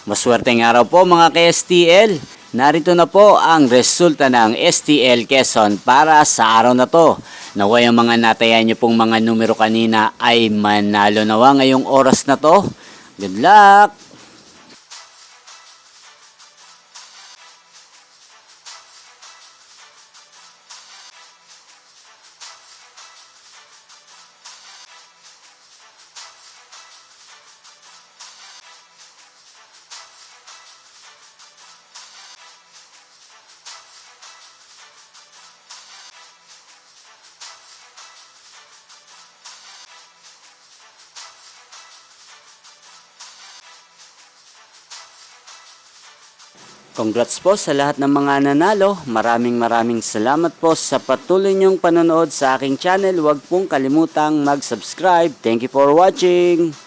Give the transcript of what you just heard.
Maswerteng araw po mga ka-STL. Narito na po ang resulta ng STL Quezon para sa araw na to. Naway ang mga natayan niyo pong mga numero kanina ay manalo nawa ngayong oras na to. Good luck! Congrats po sa lahat ng mga nanalo. Maraming salamat po sa patuloy niyong panonood sa aking channel. Huwag pong kalimutang mag-subscribe. Thank you for watching.